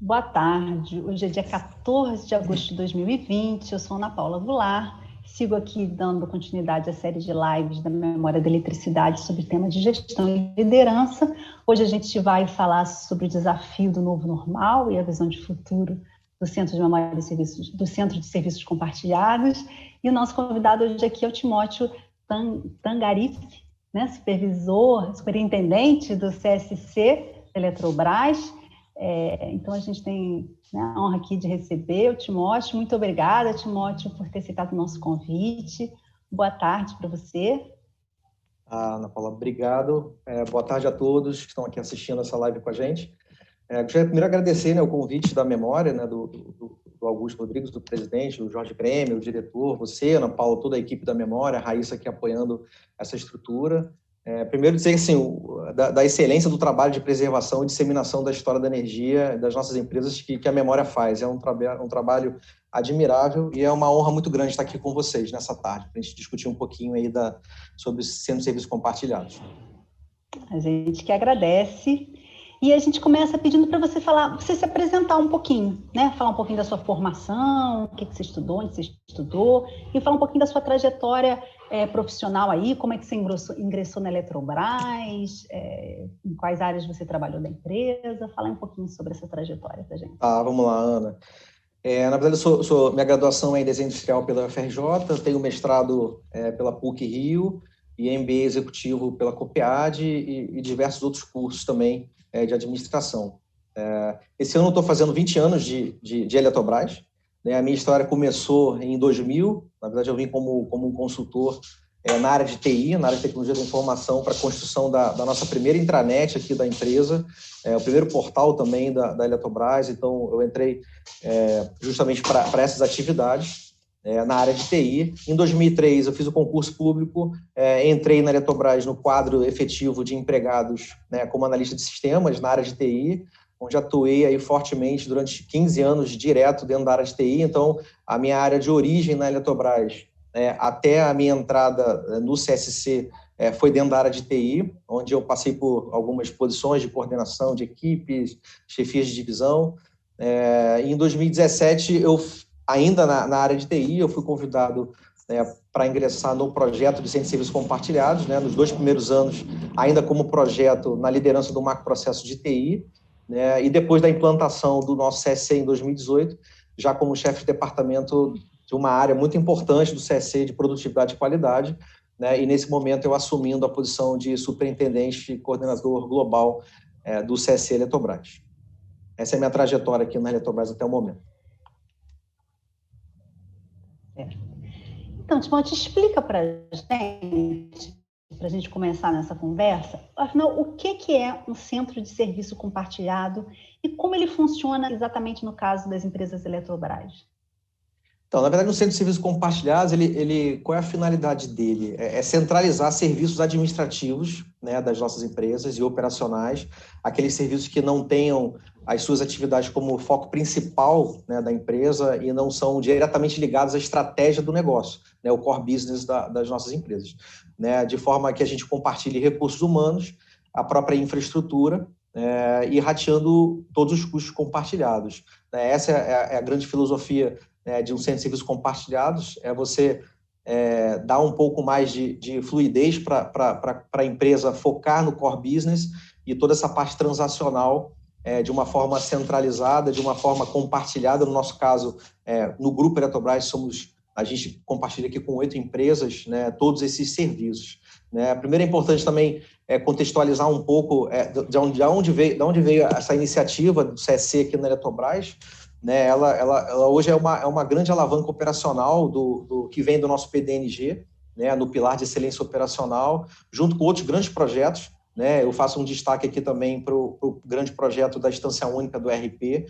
Boa tarde. Hoje é dia 14 de agosto de 2020. Eu sou Ana Paula Goulart. Sigo aqui dando continuidade à série de lives da Memória da Eletricidade sobre temas de gestão e liderança. Hoje a gente vai falar sobre o desafio do novo normal e a visão de futuro do Centro de Memória e Serviços, do Centro de Serviços Compartilhados. E o nosso convidado hoje aqui é o Timóteo Tangarif, né, superintendente do CSC Eletrobras. Então, a gente tem, né, a honra aqui de receber o Timóteo. Muito obrigada, Timóteo, por ter aceitado o nosso convite. Boa tarde para você. Ana Paula, obrigado. Boa tarde a todos que estão aqui assistindo essa live com a gente. Gostaria primeiro agradecer, né, o convite da Memória, né, do Augusto Rodrigues, do presidente, do Jorge Prêmio, o diretor, você, Ana Paula, toda a equipe da Memória, a Raíssa aqui apoiando essa estrutura. Primeiro dizer assim, da excelência do trabalho de preservação e disseminação da história da energia das nossas empresas que a Memória faz. É um trabalho admirável e é uma honra muito grande estar aqui com vocês nessa tarde, para a gente discutir um pouquinho aí sobre o Centro de Serviços Compartilhados. A gente que agradece. E a gente começa pedindo para você se apresentar um pouquinho, né? Falar um pouquinho da sua formação, o que você estudou, onde você estudou, e falar um pouquinho da sua trajetória profissional aí, como é que você ingressou na Eletrobras, em quais áreas você trabalhou da empresa. Fala um pouquinho sobre essa trajetória para a gente. Vamos lá, Ana. Na verdade, minha graduação é em Desenho Industrial pela UFRJ, tenho mestrado pela PUC-Rio e MBA Executivo pela COPEAD e diversos outros cursos também de administração. Esse ano eu estou fazendo 20 anos de Eletrobras, né? A minha história começou em 2000, na verdade eu vim como um consultor na área de TI, na área de tecnologia da informação, para a construção da nossa primeira intranet aqui da empresa, o primeiro portal também da Eletrobras. Então eu entrei justamente para essas atividades na área de TI. Em 2003 eu fiz o concurso público, entrei na Eletrobras no quadro efetivo de empregados, né, como analista de sistemas na área de TI, onde atuei aí fortemente durante 15 anos direto dentro da área de TI. Então, a minha área de origem na Eletrobras, até a minha entrada no CSC, foi dentro da área de TI, onde eu passei por algumas posições de coordenação de equipes, chefias de divisão. Em 2017, ainda na área de TI, eu fui convidado para ingressar no projeto de Centro de Serviços Compartilhados, né, nos 2 primeiros anos, ainda como projeto na liderança do macroprocesso de TI, né, e depois da implantação do nosso CSC em 2018, já como chefe de departamento de uma área muito importante do CSC de produtividade e qualidade, né, e nesse momento eu assumindo a posição de superintendente e coordenador global do CSC Eletrobras. Essa é a minha trajetória aqui na Eletrobras até o momento. Então, Timóteo, explica para a gente começar nessa conversa, afinal, o que é um centro de serviço compartilhado e como ele funciona exatamente no caso das empresas Eletrobras? Então, na verdade, o Centro de Serviços Compartilhados, qual é a finalidade dele? É centralizar serviços administrativos, né, das nossas empresas e operacionais, aqueles serviços que não tenham as suas atividades como foco principal, né, da empresa e não são diretamente ligados à estratégia do negócio, né, o core business das nossas empresas, né, de forma que a gente compartilhe recursos humanos, a própria infraestrutura, e rateando todos os custos compartilhados. Essa é a grande filosofia de um centro de serviços compartilhados, você dar um pouco mais de fluidez para a empresa focar no core business e toda essa parte transacional de uma forma centralizada, de uma forma compartilhada. No nosso caso, no Grupo Eletrobras, a gente compartilha aqui com 8 empresas, né, todos esses serviços. Né? Primeiro é importante também contextualizar um pouco de onde veio essa iniciativa do CSC aqui na Eletrobras. Né, ela hoje é uma grande alavanca operacional do que vem do nosso PDNG, né, no pilar de excelência operacional, junto com outros grandes projetos. Né, eu faço um destaque aqui também para o grande projeto da Instância Única do ERP,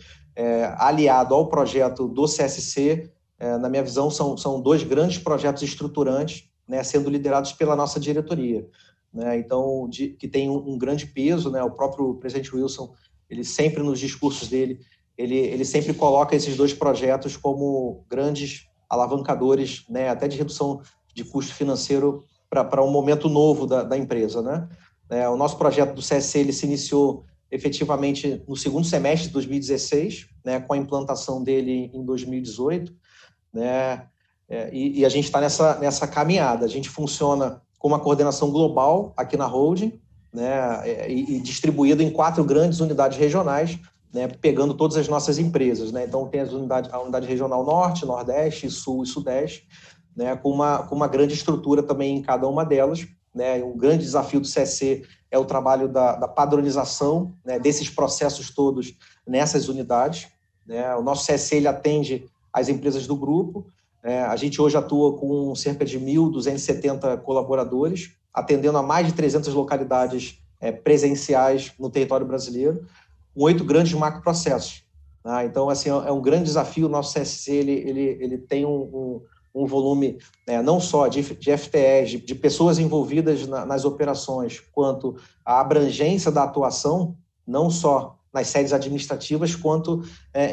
aliado ao projeto do CSC. Na minha visão, são 2 grandes projetos estruturantes, né, sendo liderados pela nossa diretoria. Né, então, que tem um grande peso. Né, o próprio presidente Wilson, ele sempre nos discursos dele, ele sempre coloca esses 2 projetos como grandes alavancadores, né, até de redução de custo financeiro para um momento novo da empresa. Né? O nosso projeto do CSC ele se iniciou efetivamente no segundo semestre de 2016, né, com a implantação dele em 2018, né, e a gente está nessa caminhada. A gente funciona com uma coordenação global aqui na holding, né, e distribuído em 4 grandes unidades regionais, né, pegando todas as nossas empresas, né? Então, tem a unidade regional Norte, Nordeste, Sul e Sudeste, né, com uma grande estrutura também em cada uma delas, né? Um grande desafio do CSC é o trabalho da padronização, né, desses processos todos nessas unidades, né? O nosso CSC ele atende as empresas do grupo. A gente hoje atua com cerca de 1.270 colaboradores, atendendo a mais de 300 localidades presenciais no território brasileiro, com 8 grandes macroprocessos. Tá? Então, assim, é um grande desafio. O nosso CSC ele tem um volume, né, não só de FTEs, de pessoas envolvidas nas operações, quanto a abrangência da atuação, não só nas sedes administrativas, quanto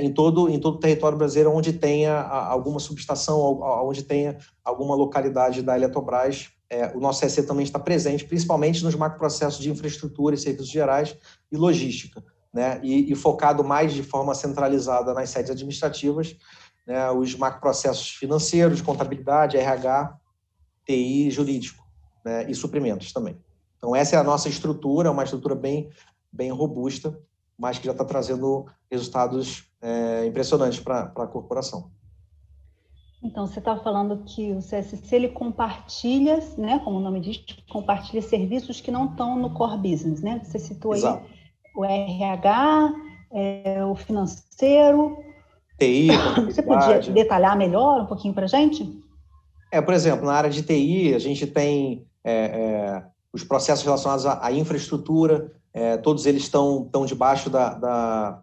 em todo o território brasileiro onde tenha alguma subestação, onde tenha alguma localidade da Eletrobras. O nosso CSC também está presente, principalmente nos macroprocessos de infraestrutura e serviços gerais e logística, né? E focado mais de forma centralizada nas sedes administrativas, né, os macroprocessos financeiros, contabilidade, RH, TI, jurídico, né, e suprimentos também. Então, essa é a nossa estrutura, uma estrutura bem robusta, mas que já está trazendo resultados impressionantes para a corporação. Então, você está falando que o CSC ele compartilha, né, como o nome diz, compartilha serviços que não estão no core business, né? Você citou aí Exato. O RH, o financeiro. TI, você podia detalhar melhor um pouquinho para a gente? Por exemplo, na área de TI, a gente tem os processos relacionados à infraestrutura, todos eles estão debaixo da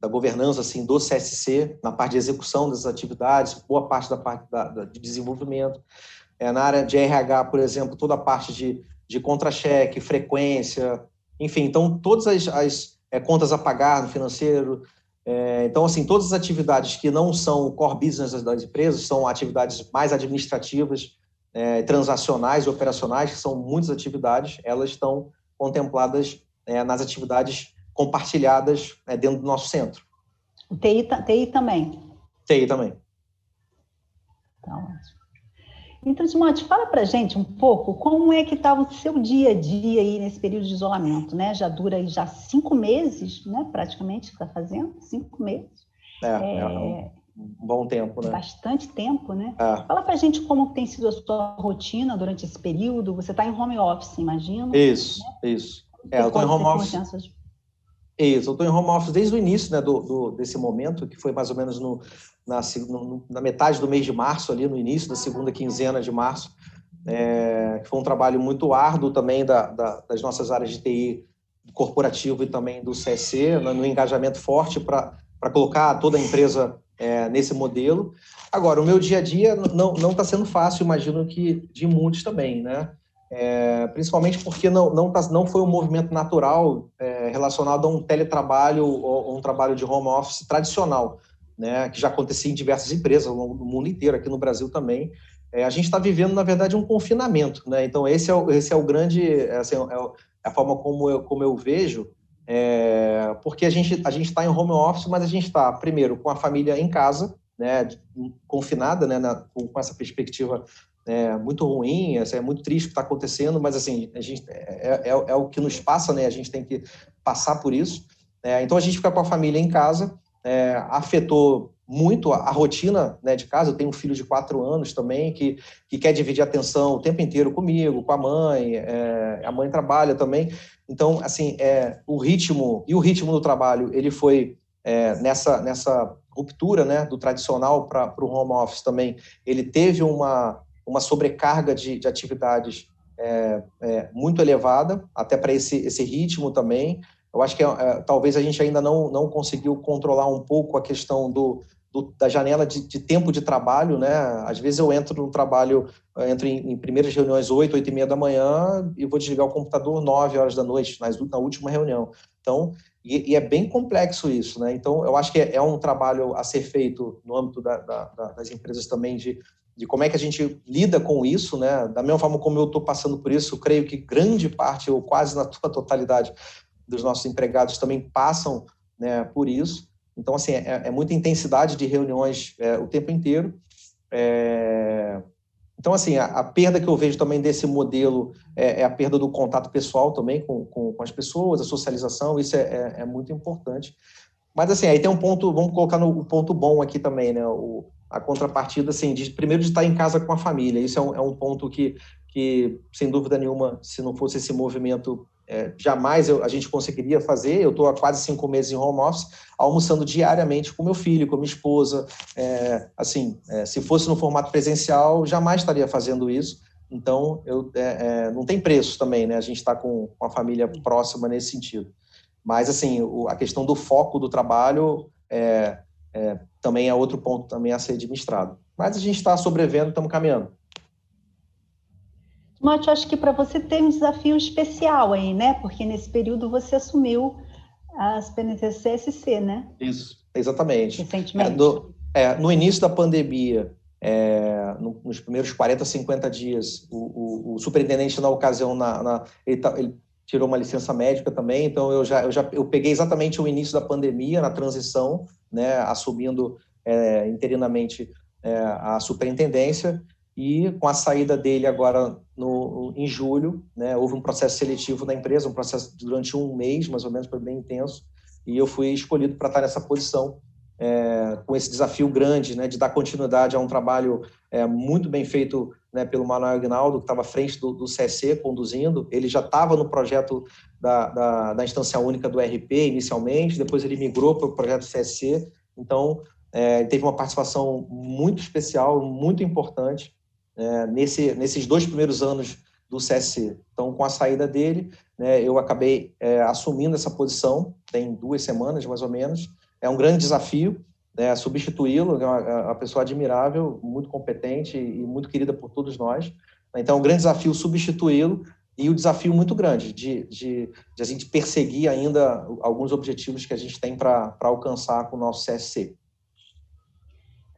governança assim, do CSC, na parte de execução das atividades, boa parte da parte de desenvolvimento. Na área de RH, por exemplo, toda a parte de contra-cheque, frequência, enfim, então todas as contas a pagar no financeiro. Então, assim, todas as atividades que não são core business das empresas, são atividades mais administrativas, transacionais e operacionais, que são muitas atividades, elas estão contempladas nas atividades compartilhadas dentro do nosso centro. TI também? TI também. Tá ótimo. Então, Timóteo, fala para a gente um pouco como é que estava o seu dia a dia aí nesse período de isolamento, né? Já dura aí 5 meses, né? Praticamente, que está fazendo, 5 meses. Um bom tempo, né? Bastante tempo, né? Fala para a gente como tem sido a sua rotina durante esse período. Você está em home office, imagino? Isso, né? Isso. Eu estou em home office. Isso, eu estou em home office desde o início, né, desse momento, que foi mais ou menos na metade do mês de março, ali no início da segunda quinzena de março, que foi um trabalho muito árduo também das nossas áreas de TI corporativo e também do CSC, no engajamento forte para colocar toda a empresa nesse modelo. Agora, o meu dia a dia não está sendo fácil, imagino que de muitos também, né? Principalmente porque não foi um movimento natural relacionado a um teletrabalho ou um trabalho de home office tradicional, né, que já acontecia em diversas empresas ao longo do mundo inteiro, aqui no Brasil também. A gente está vivendo, na verdade, um confinamento, né? Então, esse é o grande, assim, a forma como eu vejo, porque a gente está em home office, mas a gente está, primeiro, com a família em casa, né, confinada, né, com essa perspectiva muito ruim, é muito triste o que está acontecendo, mas assim, a gente, é o que nos passa, né? A gente tem que passar por isso. Então, a gente fica com a família em casa, afetou muito a rotina, né, de casa. Eu tenho um filho de 4 anos também, que quer dividir a atenção o tempo inteiro comigo, com a mãe, a mãe trabalha também. Então, assim, o ritmo do trabalho, ele foi nessa ruptura, né, do tradicional para o home office também. Ele teve uma sobrecarga de atividades muito elevada, até para esse ritmo também. Eu acho que talvez a gente ainda não conseguiu controlar um pouco a questão da janela de tempo de trabalho, né? Às vezes eu entro no trabalho, entro em primeiras reuniões 8h30 da manhã e vou desligar o computador 9 horas da noite, na última reunião. Então, e é bem complexo isso, né? Então, eu acho que é um trabalho a ser feito no âmbito das empresas também de de como é que a gente lida com isso, né? Da mesma forma como eu estou passando por isso, eu creio que grande parte, ou quase na sua totalidade, dos nossos empregados também passam, né, por isso. Então, assim, é muita intensidade de reuniões o tempo inteiro. Então, assim, a perda que eu vejo também desse modelo é a perda do contato pessoal também com as pessoas, a socialização, isso é muito importante. Mas, assim, aí tem um ponto, vamos colocar no ponto bom aqui também, né? A contrapartida, assim, primeiro de estar em casa com a família. Isso é um ponto que, sem dúvida nenhuma, se não fosse esse movimento, jamais a gente conseguiria fazer. Eu estou há quase 5 meses em home office, almoçando diariamente com meu filho, com minha esposa. Se fosse no formato presencial, jamais estaria fazendo isso. Então, não tem preço também, né? A gente está com a família próxima nesse sentido. Mas, assim, a questão do foco do trabalho também é outro ponto também a ser administrado. Mas a gente está sobrevivendo, estamos caminhando. Timóteo, acho que para você tem um desafio especial aí, né? Porque nesse período você assumiu as PNT-CSC, né? Isso, exatamente. Recentemente. No início da pandemia, nos primeiros 40, 50 dias, o superintendente, na ocasião, ele tirou uma licença médica também, então eu peguei exatamente o início da pandemia, na transição, né, assumindo interinamente a superintendência, e com a saída dele agora em julho, né, houve um processo seletivo na empresa, um processo durante 1 mês, mais ou menos, foi bem intenso, e eu fui escolhido para estar nessa posição, com esse desafio grande, né, de dar continuidade a um trabalho muito bem feito, né, pelo Manuel Aguinaldo, que estava à frente do CSC, conduzindo. Ele já estava no projeto da instância única do RP inicialmente, depois ele migrou para o projeto CSC, então teve uma participação muito especial, muito importante nesses 2 primeiros anos do CSC. Então, com a saída dele, né, eu acabei assumindo essa posição, tem 2 semanas mais ou menos. É um grande desafio, né, substituí-lo, é uma pessoa admirável, muito competente e muito querida por todos nós. Então, é um grande desafio substituí-lo e o desafio muito grande de a gente perseguir ainda alguns objetivos que a gente tem para alcançar com o nosso CSC.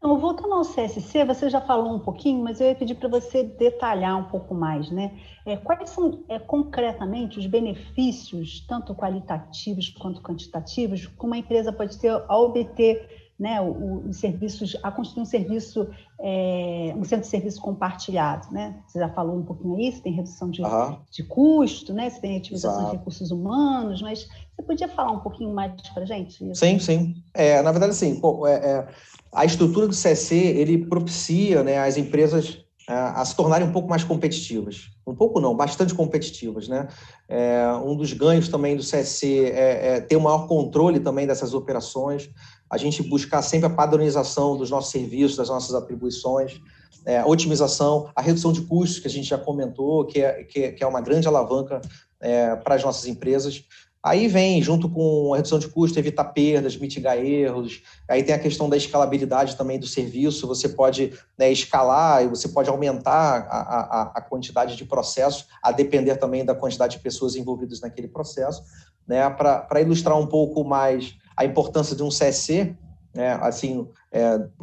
Então, voltando ao CSC, você já falou um pouquinho, mas eu ia pedir para você detalhar um pouco mais, né? Quais são concretamente os benefícios, tanto qualitativos quanto quantitativos, que uma empresa pode ter ao obter, né, os serviços, a construir um serviço, um centro de serviço compartilhado, né? Você já falou um pouquinho aí, você tem redução de custo, né? Você tem otimização de recursos humanos, mas você podia falar um pouquinho mais para a gente? Sim. Na verdade, sim. A estrutura do CSC, ele propicia, né, as empresas a se tornarem um pouco mais competitivas. Um pouco não, bastante competitivas, né? Um dos ganhos também do CSC é ter um maior controle também dessas operações, a gente buscar sempre a padronização dos nossos serviços, das nossas atribuições, a otimização, a redução de custos, que a gente já comentou, que é uma grande alavanca para as nossas empresas. Aí vem, junto com a redução de custo, evitar perdas, mitigar erros. Aí tem a questão da escalabilidade também do serviço. Você pode, né, escalar e você pode aumentar a quantidade de processos, a depender também da quantidade de pessoas envolvidas naquele processo. Né? Para ilustrar um pouco mais a importância de um CSC, né, assim,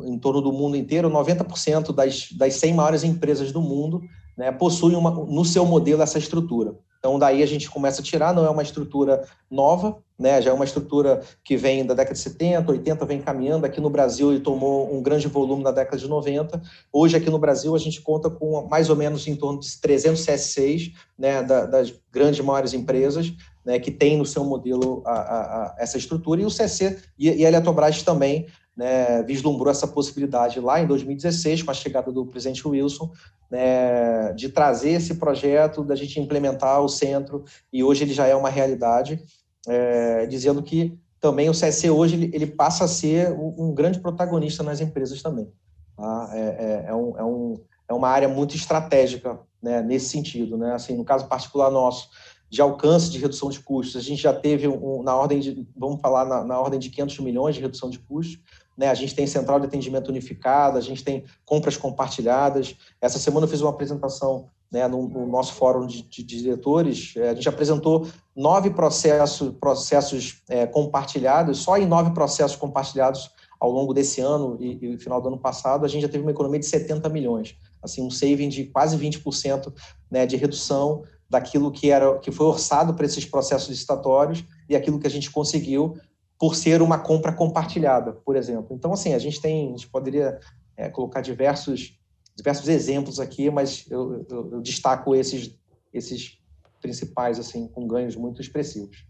em torno do mundo inteiro, 90% das 100 maiores empresas do mundo, né, possuem no seu modelo essa estrutura. Então, daí a gente começa a tirar, não é uma estrutura nova, né? Já é uma estrutura que vem da década de 70, 80, vem caminhando. Aqui no Brasil ele tomou um grande volume na década de 90. Hoje, aqui no Brasil, a gente conta com mais ou menos em torno de 300 CSCs, né, das grandes, maiores empresas, né, que tem no seu modelo essa estrutura. E o CSC e a Eletrobras também, né, vislumbrou essa possibilidade lá em 2016, com a chegada do presidente Wilson, né, de trazer esse projeto, da gente implementar o centro, e hoje ele já é uma realidade, dizendo que também o CSC hoje ele passa a ser um grande protagonista nas empresas também. Tá? É uma área muito estratégica, né, nesse sentido. Né? Assim, no caso particular nosso, de alcance de redução de custos, a gente já teve na ordem de 500 milhões de redução de custos. Né? A gente tem central de atendimento unificada, a gente tem compras compartilhadas. Essa semana eu fiz uma apresentação, né, no nosso fórum de diretores. A gente apresentou 9 processos compartilhados. Só em 9 processos compartilhados ao longo desse ano e final do ano passado, a gente já teve uma economia de 70 milhões, assim, um saving de quase 20%, né, de redução daquilo que foi orçado para esses processos licitatórios e aquilo que a gente conseguiu por ser uma compra compartilhada, por exemplo. Então, assim, a gente poderia colocar diversos exemplos aqui, mas eu destaco esses principais, assim, com ganhos muito expressivos.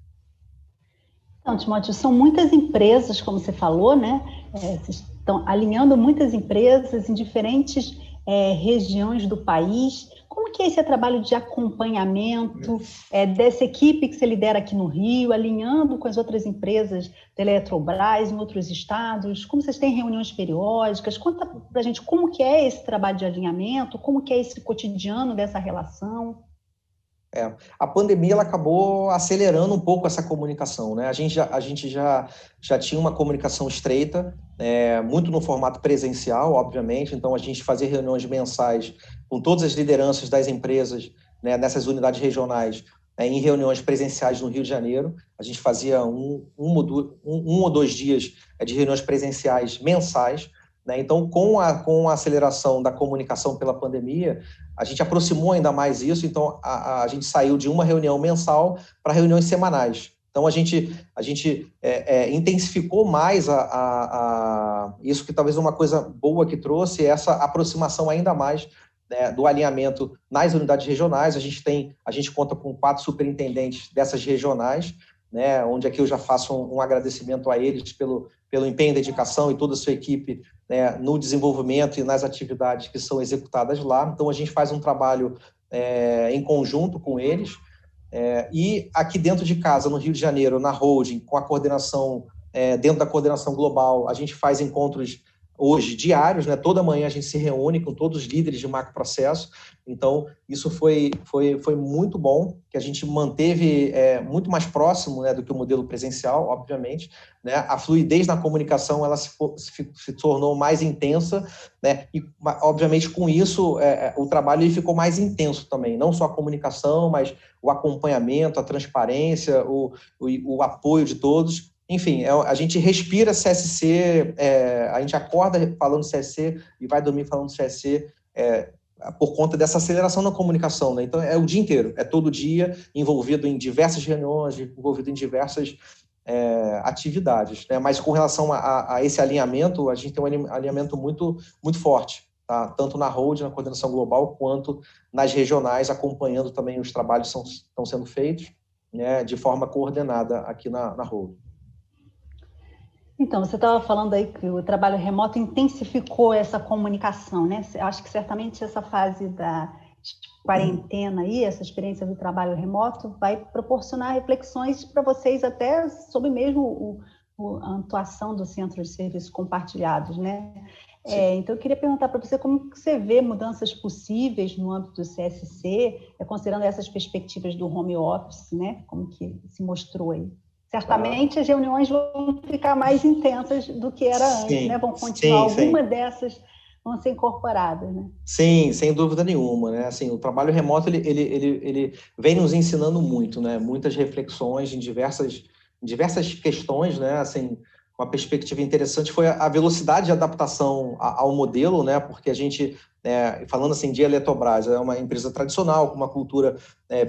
Então, Timóteo, são muitas empresas, como você falou, né? Vocês estão alinhando muitas empresas em diferentes regiões do país. Como que é esse trabalho de acompanhamento dessa equipe que você lidera aqui no Rio, alinhando com as outras empresas da Eletrobras em outros estados? Como vocês têm reuniões periódicas? Conta para a gente como que é esse trabalho de alinhamento, como que é esse cotidiano dessa relação. A pandemia ela acabou acelerando um pouco essa comunicação, né? A gente já tinha uma comunicação estreita, muito no formato presencial, obviamente, então a gente fazia reuniões mensais com todas as lideranças das empresas, né, nessas unidades regionais, em reuniões presenciais no Rio de Janeiro. A gente fazia um ou dois dias de reuniões presenciais mensais, né? Então, com a aceleração da comunicação pela pandemia, a gente aproximou ainda mais isso, então a gente saiu de uma reunião mensal para reuniões semanais. Então, a gente intensificou mais isso, que talvez uma coisa boa que trouxe, essa aproximação ainda mais, né, do alinhamento nas unidades regionais. A gente conta com 4 superintendentes dessas regionais, né, onde aqui eu já faço um agradecimento a eles pelo empenho e dedicação e toda a sua equipe, né, no desenvolvimento e nas atividades que são executadas lá. Então, a gente faz um trabalho em conjunto com eles. E aqui dentro de casa, no Rio de Janeiro, na holding, com a coordenação, dentro da coordenação global, a gente faz encontros hoje diários, né? Toda manhã a gente se reúne com todos os líderes de macroprocesso. Então, isso foi muito bom, que a gente manteve muito mais próximo, né, do que o modelo presencial, obviamente, né? A fluidez na comunicação ela se tornou mais intensa, né? E, obviamente, com isso, o trabalho ele ficou mais intenso também, não só a comunicação, mas o acompanhamento, a transparência, o apoio de todos. Enfim, a gente respira CSC, a gente acorda falando CSC e vai dormir falando CSC, por conta dessa aceleração na comunicação, né? Então, é o dia inteiro, é todo dia, envolvido em diversas reuniões, envolvido em diversas atividades, né? Mas com relação a esse alinhamento, a gente tem um alinhamento muito, muito forte, tá? Tanto na holding, na coordenação global, quanto nas regionais, acompanhando também os trabalhos que estão sendo feitos, né, de forma coordenada aqui na holding. Então, você estava falando aí que o trabalho remoto intensificou essa comunicação, né? Acho que certamente essa fase da quarentena aí, essa experiência do trabalho remoto, vai proporcionar reflexões para vocês até sobre mesmo a atuação do Centro de Serviços Compartilhados, né? Então, eu queria perguntar para você como que você vê mudanças possíveis no âmbito do CSC, considerando essas perspectivas do home office, né? Como que se mostrou aí. Certamente as reuniões vão ficar mais intensas do que era antes, né? Vão continuar, algumas dessas vão ser incorporadas, né? Sim, sem dúvida nenhuma, né? Assim, o trabalho remoto ele vem nos ensinando muito, né? Muitas reflexões em diversas questões, né? Assim, uma perspectiva interessante foi a velocidade de adaptação ao modelo, né? Porque a gente, falando assim de Eletrobras, é uma empresa tradicional, com uma cultura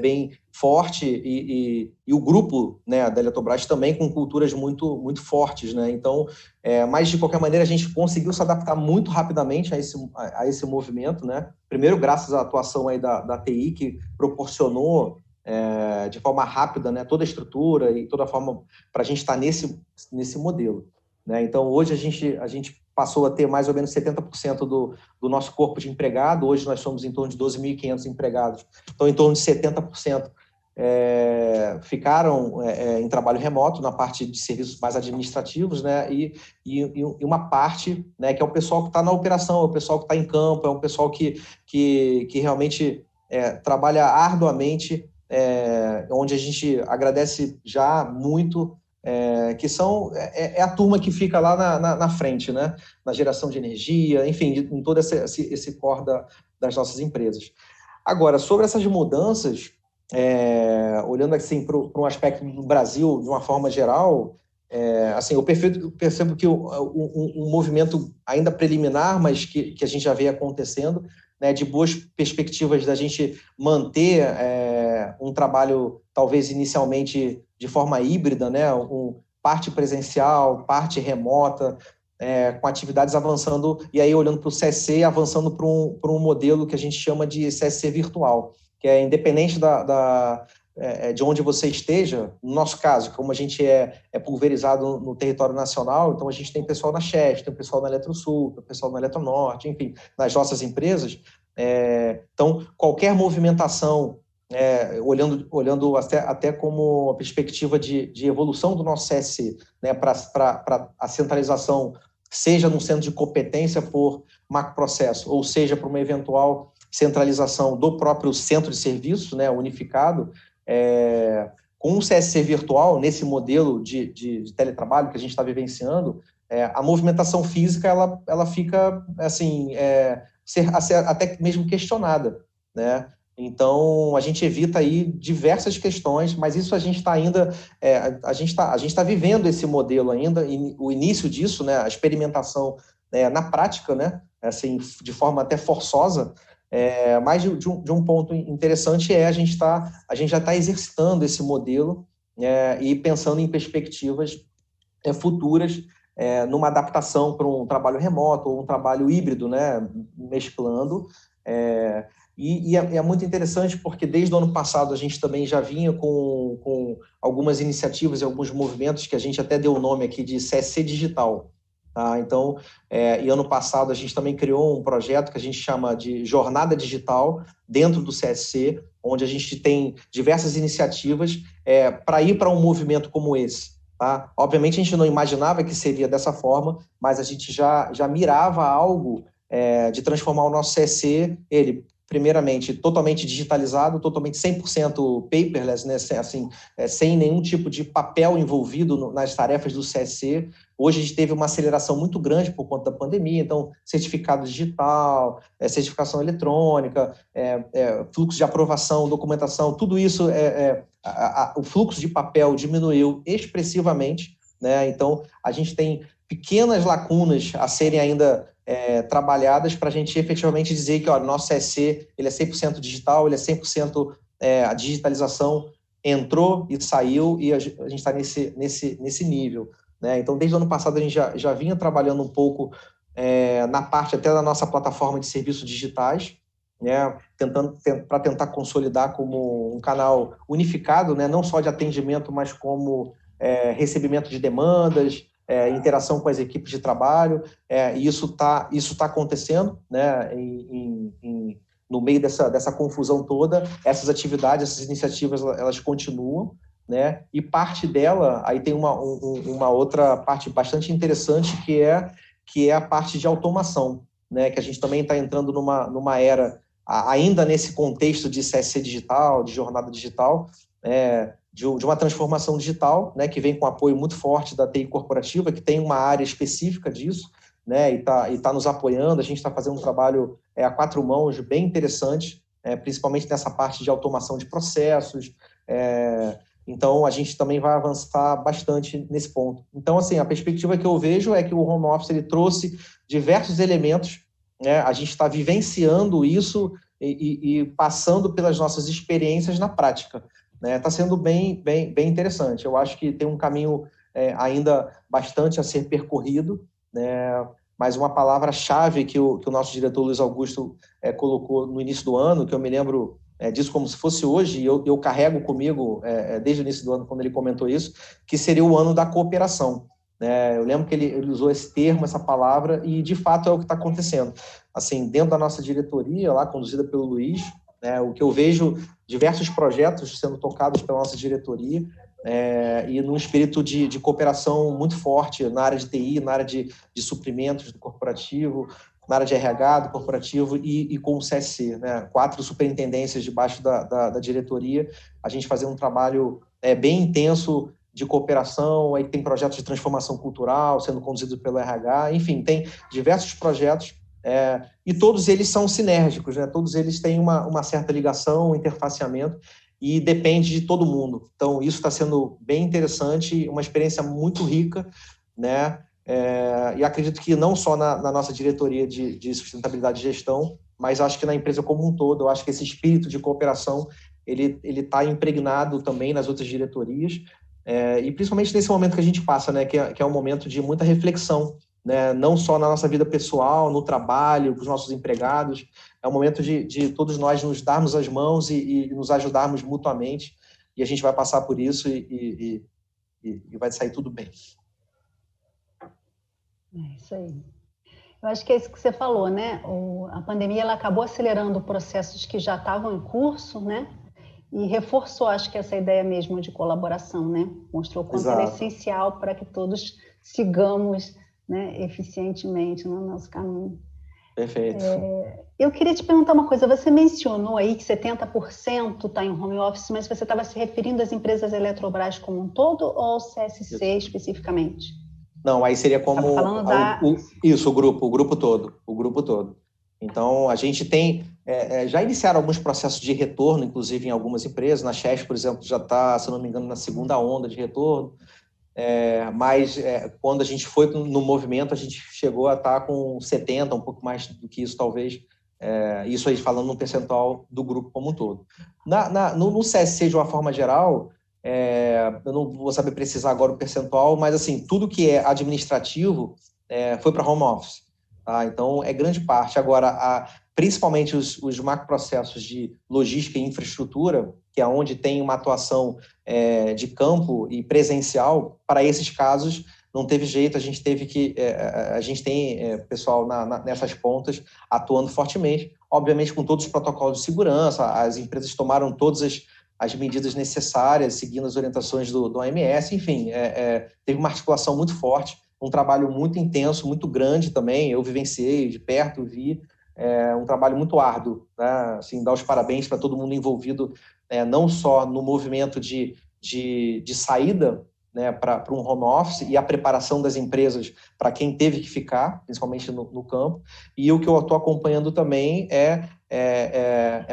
bem forte e o grupo, né, da Eletrobras também com culturas muito, muito fortes, né? Então, mas de qualquer maneira a gente conseguiu se adaptar muito rapidamente a esse movimento, né? Primeiro, graças à atuação aí da TI, que proporcionou de forma rápida, né, toda a estrutura e toda a forma para a gente estar nesse modelo, né? Então, hoje a gente passou a ter mais ou menos 70% do nosso corpo de empregado. Hoje nós somos em torno de 12.500 empregados. Então, em torno de 70% ficaram em trabalho remoto, na parte de serviços mais administrativos, né? E uma parte, né, que é o pessoal que está na operação, é o pessoal que está em campo, é o pessoal que realmente trabalha arduamente, onde a gente agradece já muito, que são a turma que fica lá na frente, né? Na geração de energia, enfim, em todo esse core das nossas empresas. Agora, sobre essas mudanças, olhando assim para um aspecto do Brasil de uma forma geral, Assim, eu percebo que um movimento ainda preliminar, mas que a gente já vê acontecendo, né, de boas perspectivas da gente manter um trabalho, talvez inicialmente de forma híbrida, né, parte presencial, parte remota, com atividades avançando, e aí olhando para o CSC, avançando para um modelo que a gente chama de CSC virtual, que é independente de onde você esteja. No nosso caso, como a gente é pulverizado no território nacional, então a gente tem pessoal na Chesf, tem pessoal na Eletrosul, tem pessoal na Eletronorte, enfim, nas nossas empresas. Então, qualquer movimentação, olhando até como a perspectiva de evolução do nosso CSC, né, para a centralização, seja no centro de competência por macroprocesso, ou seja, para uma eventual centralização do próprio centro de serviços, né, unificado, com o CSC virtual, nesse modelo de teletrabalho que a gente está vivenciando, a movimentação física ela fica assim, ser até mesmo questionada, né? Então, a gente evita aí diversas questões, mas isso a gente está ainda, a gente está vivendo esse modelo ainda, o início disso, né, a experimentação na prática, né, assim, de forma até forçosa, mas de um ponto interessante a gente já está exercitando esse modelo e pensando em perspectivas futuras, numa adaptação para um trabalho remoto ou um trabalho híbrido, né, mesclando. E é muito interessante porque desde o ano passado a gente também já vinha com algumas iniciativas e alguns movimentos que a gente até deu o nome aqui de CSC Digital. Tá? Então, e ano passado a gente também criou um projeto que a gente chama de Jornada Digital dentro do CSC, onde a gente tem diversas iniciativas para ir para um movimento como esse. Tá? Obviamente a gente não imaginava que seria dessa forma, mas a gente já mirava algo de transformar o nosso CSC, ele primeiramente totalmente digitalizado, totalmente 100% paperless, né? Assim, sem nenhum tipo de papel envolvido nas tarefas do CSC. Hoje a gente teve uma aceleração muito grande por conta da pandemia, então certificado digital, certificação eletrônica, fluxo de aprovação, documentação, tudo isso, o fluxo de papel diminuiu expressivamente, né? Então a gente tem pequenas lacunas a serem ainda trabalhadas para a gente efetivamente dizer que o nosso CSC ele é 100% digital, ele é 100% a digitalização entrou e saiu e a gente está nesse nível. Né? Então, desde o ano passado, a gente já vinha trabalhando um pouco na parte até da nossa plataforma de serviços digitais, né? Para tentar consolidar como um canal unificado, né? Não só de atendimento, mas como recebimento de demandas, interação com as equipes de trabalho, e isso tá acontecendo, né, no meio dessa confusão toda. Essas atividades, essas iniciativas, elas continuam, né, e parte dela, aí tem uma outra parte bastante interessante, que é a parte de automação, né, que a gente também está entrando numa era, ainda nesse contexto de CSC digital, de jornada digital, de uma transformação digital, né, que vem com apoio muito forte da TI corporativa, que tem uma área específica disso, né, e tá nos apoiando. A gente está fazendo um trabalho a quatro mãos bem interessante, principalmente nessa parte de automação de processos. Então, a gente também vai avançar bastante nesse ponto. Então, assim, a perspectiva que eu vejo é que o home office ele trouxe diversos elementos, né, a gente está vivenciando isso e passando pelas nossas experiências na prática. Está sendo bem interessante. Eu acho que tem um caminho ainda bastante a ser percorrido, né? Mas uma palavra-chave que o nosso diretor Luiz Augusto colocou no início do ano, que eu me lembro disso como se fosse hoje, e eu carrego comigo desde o início do ano, quando ele comentou isso, que seria o ano da cooperação. Eu lembro que ele usou esse termo, essa palavra, e de fato é o que está acontecendo. Assim, dentro da nossa diretoria, lá conduzida pelo Luiz, o que eu vejo diversos projetos sendo tocados pela nossa diretoria e num espírito de cooperação muito forte na área de TI, na área de suprimentos do corporativo, na área de RH do corporativo e com o CSC, né? 4 superintendências debaixo da diretoria, a gente fazer um trabalho bem intenso de cooperação. Aí tem projetos de transformação cultural sendo conduzidos pelo RH, enfim, tem diversos projetos e todos eles são sinérgicos, né? Todos eles têm uma certa ligação, um interfaceamento, e depende de todo mundo. Então, isso está sendo bem interessante, uma experiência muito rica, né? E acredito que não só na nossa diretoria de sustentabilidade e gestão, mas acho que na empresa como um todo, eu acho que esse espírito de cooperação ele está impregnado também nas outras diretorias, e principalmente nesse momento que a gente passa, né, que é um momento de muita reflexão, né, não só na nossa vida pessoal, no trabalho, com os nossos empregados, é um momento de todos nós nos darmos as mãos e nos ajudarmos mutuamente, e a gente vai passar por isso e vai sair tudo bem. É isso aí. Eu acho que é isso que você falou, né? A pandemia ela acabou acelerando processos que já estavam em curso, né? E reforçou, acho que essa ideia mesmo de colaboração, né? Mostrou quanto ela é essencial para que todos sigamos, né, eficientemente no nosso caminho. Perfeito. Eu queria te perguntar uma coisa. Você mencionou aí que 70% está em home office, mas você estava se referindo às empresas Eletrobras como um todo ou ao CSC especificamente? Não, aí seria como o grupo todo. Então, a gente tem, já iniciaram alguns processos de retorno, inclusive em algumas empresas, na Chesf, por exemplo, já está, se não me engano, na segunda onda de retorno, mas quando a gente foi no movimento, a gente chegou a estar com 70%, um pouco mais do que isso, talvez, isso aí falando no percentual do grupo como um todo. No CSC, de uma forma geral, eu não vou saber precisar agora o percentual, mas assim, tudo que é administrativo foi para home office. Tá? Então, é grande parte. Agora, principalmente os macroprocessos de logística e infraestrutura, que é onde tem uma atuação de campo e presencial, para esses casos não teve jeito, a gente teve que... a gente tem pessoal nessas pontas atuando fortemente, obviamente com todos os protocolos de segurança, as empresas tomaram todas as medidas necessárias, seguindo as orientações do OMS, enfim, teve uma articulação muito forte, um trabalho muito intenso, muito grande também, eu vivenciei de perto, vi, um trabalho muito árduo, né? Assim, dar os parabéns para todo mundo envolvido, não só no movimento de saída, né, para um home office e a preparação das empresas para quem teve que ficar, principalmente no campo, e o que eu estou acompanhando também é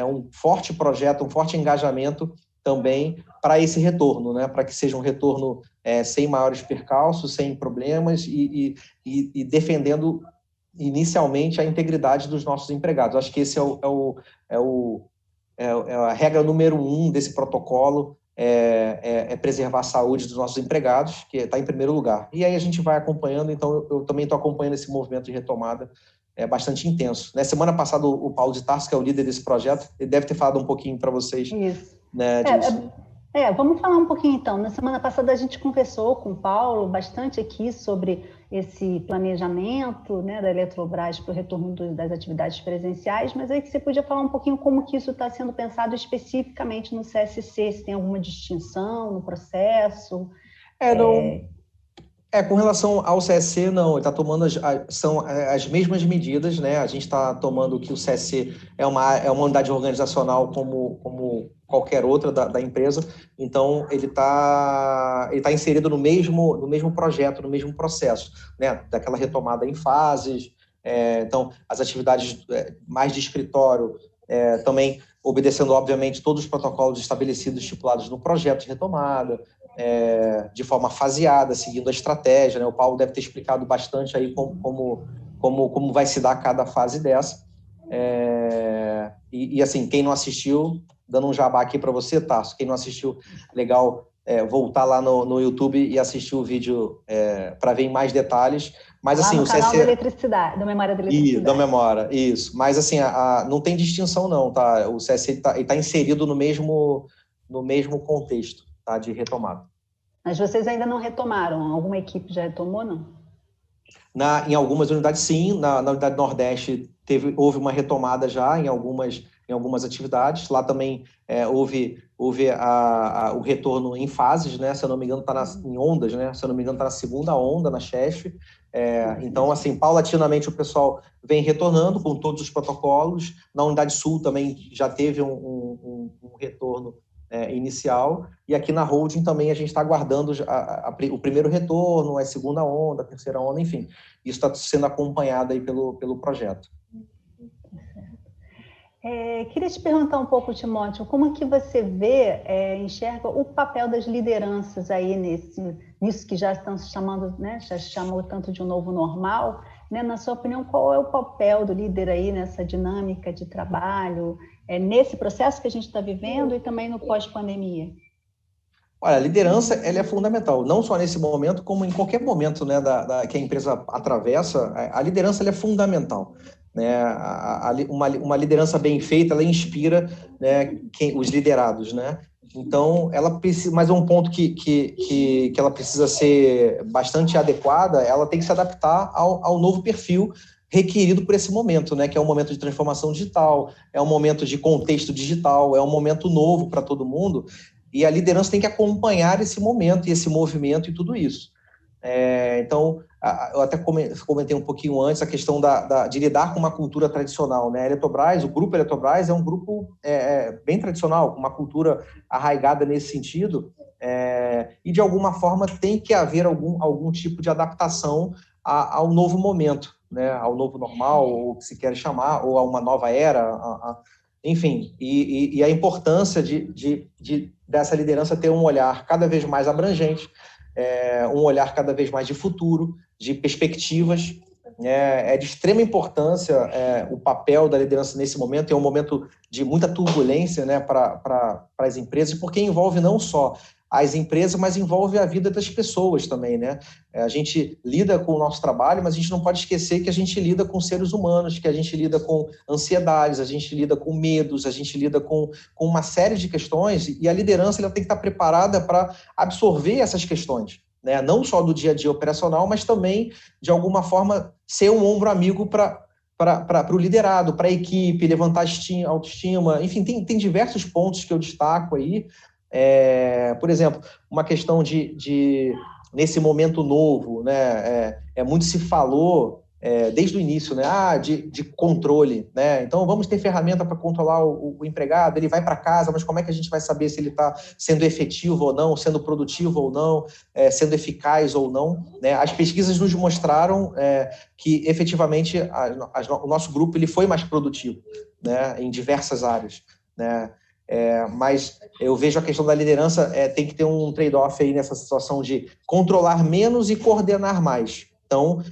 um forte projeto, um forte engajamento também para esse retorno, né? Para que seja um retorno sem maiores percalços, sem problemas e defendendo inicialmente a integridade dos nossos empregados. Acho que esse é a regra número 1 desse protocolo, preservar a saúde dos nossos empregados, que está em primeiro lugar. E aí a gente vai acompanhando, então eu também estou acompanhando esse movimento de retomada, bastante intenso. Na semana passada, o Paulo de Tarso, que é o líder desse projeto, ele deve ter falado um pouquinho para vocês. Isso. Né, disso. Vamos falar um pouquinho então. Na semana passada a gente conversou com o Paulo bastante aqui sobre esse planejamento, né, da Eletrobras para o retorno das atividades presenciais, mas aí que você podia falar um pouquinho como que isso está sendo pensado especificamente no CSC, se tem alguma distinção no processo? Com relação ao CSC, não, ele está tomando são as mesmas medidas, né? A gente está tomando que o CSC é uma unidade organizacional como qualquer outra da empresa, então ele está inserido no mesmo projeto, no mesmo processo, né? Daquela retomada em fases, então as atividades mais de escritório também obedecendo, obviamente, todos os protocolos estabelecidos, estipulados no projeto de retomada, de forma faseada, seguindo a estratégia, né? O Paulo deve ter explicado bastante aí como vai se dar cada fase dessa. E assim, quem não assistiu, dando um jabá aqui para você, Tarso, quem não assistiu, legal voltar lá no YouTube e assistir o vídeo para ver em mais detalhes. Mas, lá assim, no o canal CSC... da eletricidade, da memória da eletricidade. Da memória, isso. Mas, assim, não tem distinção, não, tá? O CSC está inserido no mesmo contexto, tá? De retomada. Mas vocês ainda não retomaram? Alguma equipe já retomou, não? Em algumas unidades, sim. Na unidade Nordeste houve uma retomada já em algumas atividades. Lá também houve o retorno em fases, né? Se eu não me engano, está em ondas, né? Se eu não me engano, está na segunda onda na Chesf. Então, assim, paulatinamente o pessoal vem retornando com todos os protocolos. Na unidade Sul também já teve um retorno inicial, e aqui na holding também a gente está aguardando o primeiro retorno, a segunda onda, a terceira onda, enfim, isso está sendo acompanhado aí pelo projeto. Queria te perguntar um pouco, Timóteo, como que você enxerga o papel das lideranças aí nisso que já estão se chamando, né, já se chamou tanto de um novo normal, né? Na sua opinião, qual é o papel do líder aí nessa dinâmica de trabalho, nesse processo que a gente está vivendo e também no pós-pandemia? Olha, a liderança ela é fundamental, não só nesse momento, como em qualquer momento, né, que a empresa atravessa, a liderança ela é fundamental. Né? Uma liderança bem feita, ela inspira, né, os liderados. Né? Então, ela precisa, mas é um ponto que ela precisa ser bastante adequada, ela tem que se adaptar ao novo perfil requerido por esse momento, né? Que é um momento de transformação digital, é um momento de contexto digital, é um momento novo para todo mundo. E a liderança tem que acompanhar esse momento e esse movimento e tudo isso. Então, eu até comentei um pouquinho antes a questão de lidar com uma cultura tradicional. Né? O grupo Eletrobras é um grupo bem tradicional, com uma cultura arraigada nesse sentido, e de alguma forma tem que haver algum tipo de adaptação ao novo momento, né? Ao novo normal, ou o que se quer chamar, ou a uma nova era, enfim, e a importância dessa liderança ter um olhar cada vez mais abrangente, um olhar cada vez mais de futuro, de perspectivas. É de extrema importância o papel da liderança nesse momento. É um momento de muita turbulência, né, para as empresas, porque envolve não só as empresas, mas envolve a vida das pessoas também, né? A gente lida com o nosso trabalho, mas a gente não pode esquecer que a gente lida com seres humanos, que a gente lida com ansiedades, a gente lida com medos, a gente lida com uma série de questões, e a liderança ela tem que estar preparada para absorver essas questões, né? Não só do dia a dia operacional, mas também, de alguma forma, ser um ombro amigo para o liderado, para a equipe, levantar autoestima, enfim, tem diversos pontos que eu destaco aí. Por exemplo, uma questão nesse momento novo, né, muito se falou desde o início, né, de controle, né? Então vamos ter ferramenta para controlar o empregado, ele vai para casa, mas como é que a gente vai saber se ele está sendo efetivo ou não, sendo produtivo ou não, sendo eficaz ou não, né? As pesquisas nos mostraram que efetivamente o nosso grupo ele foi mais produtivo, né, em diversas áreas, né? Mas eu vejo a questão da liderança, tem que ter um trade-off aí nessa situação de controlar menos e coordenar mais. Então,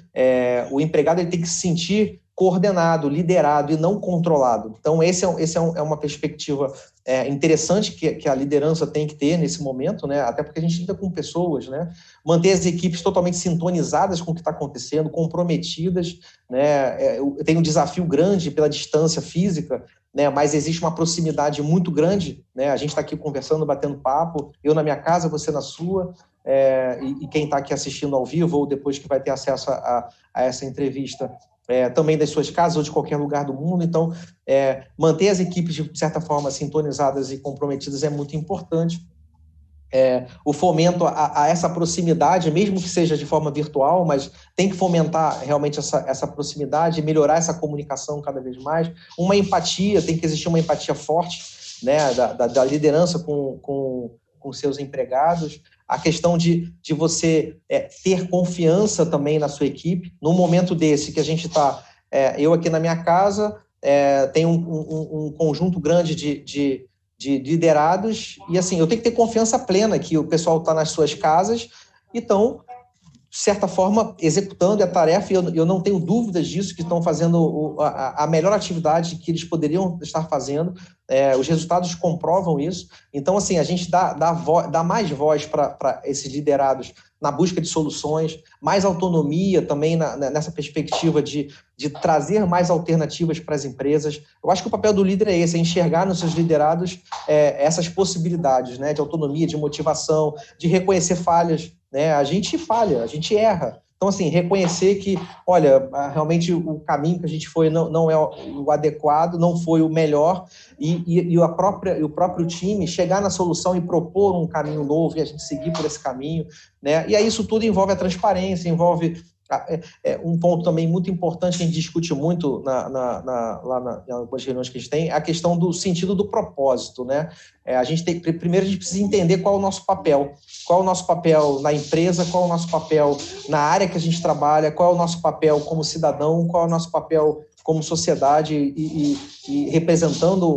o empregado ele tem que se sentir coordenado, liderado e não controlado. Então, esse é uma perspectiva interessante que a liderança tem que ter nesse momento, né? Até porque a gente lida com pessoas, né? Manter as equipes totalmente sintonizadas com o que está acontecendo, comprometidas, né? Tem um desafio grande pela distância física, né, mas existe uma proximidade muito grande, né? A gente está aqui conversando, batendo papo, eu na minha casa, você na sua, e quem está aqui assistindo ao vivo ou depois que vai ter acesso a essa entrevista, também das suas casas ou de qualquer lugar do mundo. Então, manter as equipes, de certa forma, sintonizadas e comprometidas é muito importante. O fomento a essa proximidade, mesmo que seja de forma virtual, mas tem que fomentar realmente essa proximidade, melhorar essa comunicação cada vez mais. Uma empatia, tem que existir uma empatia forte, né, da liderança com seus empregados. A questão de você ter confiança também na sua equipe. Num momento desse que a gente está, eu aqui na minha casa, tenho um conjunto grande de liderados, e assim, eu tenho que ter confiança plena que o pessoal está nas suas casas e estão, de certa forma, executando a tarefa, e eu não tenho dúvidas disso, que estão fazendo a melhor atividade que eles poderiam estar fazendo. Os resultados comprovam isso. Então, assim, a gente dá mais voz para esses liderados na busca de soluções, mais autonomia também nessa perspectiva de trazer mais alternativas para as empresas. Eu acho que o papel do líder é esse, enxergar nos seus liderados essas possibilidades, né, de autonomia, de motivação, de reconhecer falhas, né? A gente falha, a gente erra. Então, assim, reconhecer que, olha, realmente o caminho que a gente foi não é o adequado, não foi o melhor, e o próprio time chegar na solução e propor um caminho novo e a gente seguir por esse caminho, né? E aí isso tudo envolve a transparência, envolve Um ponto também muito importante que a gente discute muito em algumas reuniões que a gente tem, é a questão do sentido do propósito, né? Primeiro a gente precisa entender qual é o nosso papel. Qual é o nosso papel na empresa, qual é o nosso papel na área que a gente trabalha, qual é o nosso papel como cidadão, qual é o nosso papel como sociedade e representando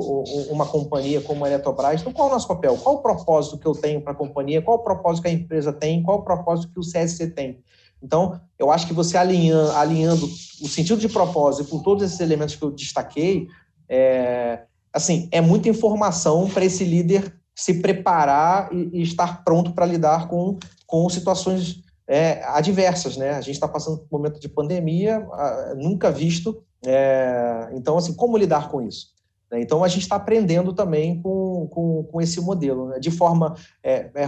uma companhia como a Eletrobras. Então, qual é o nosso papel? Qual é o propósito que eu tenho para a companhia? Qual é o propósito que a empresa tem? Qual é o propósito que o CSC tem? Então, eu acho que você alinhando o sentido de propósito com todos esses elementos que eu destaquei, é muita informação para esse líder se preparar e estar pronto para lidar com situações adversas, né? A gente está passando por um momento de pandemia nunca visto. Então, como lidar com isso? Então, a gente está aprendendo também com esse modelo, né? De forma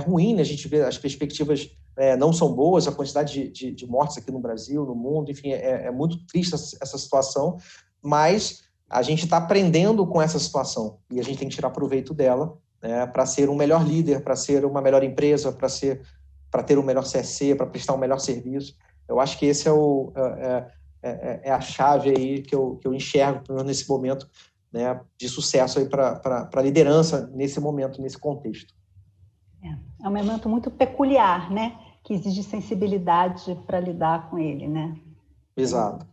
ruim, né? A gente vê as perspectivas não são boas, a quantidade de mortes aqui no Brasil, no mundo, enfim, é muito triste essa situação, mas a gente está aprendendo com essa situação e a gente tem que tirar proveito dela, né, para ser um melhor líder, para ser uma melhor empresa, para ter um melhor CSC, para prestar um melhor serviço. Eu acho que esse é a chave aí que eu enxergo nesse momento, né, de sucesso aí para a liderança nesse momento, nesse contexto. É um momento muito peculiar, né, que exige sensibilidade para lidar com ele, né? Exato.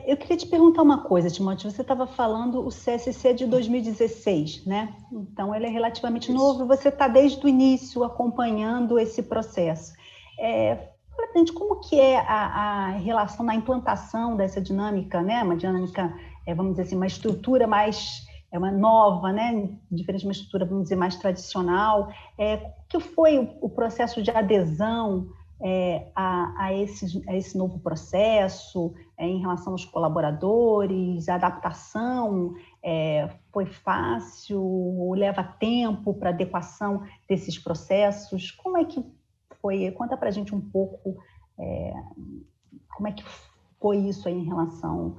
Eu queria te perguntar uma coisa, Timóteo. Você estava falando o CSC de 2016, né? Então, ele é relativamente novo e você está desde o início acompanhando esse processo. Fala pra gente como que é a relação na implantação dessa dinâmica, né? Uma dinâmica, vamos dizer assim, uma estrutura mais uma nova, né? Diferente de uma estrutura, vamos dizer, mais tradicional. O que foi o processo de adesão a esse novo processo, em relação aos colaboradores, a adaptação foi fácil, ou leva tempo para adequação desses processos? Como é que foi? Conta para a gente um pouco como é que foi isso aí em relação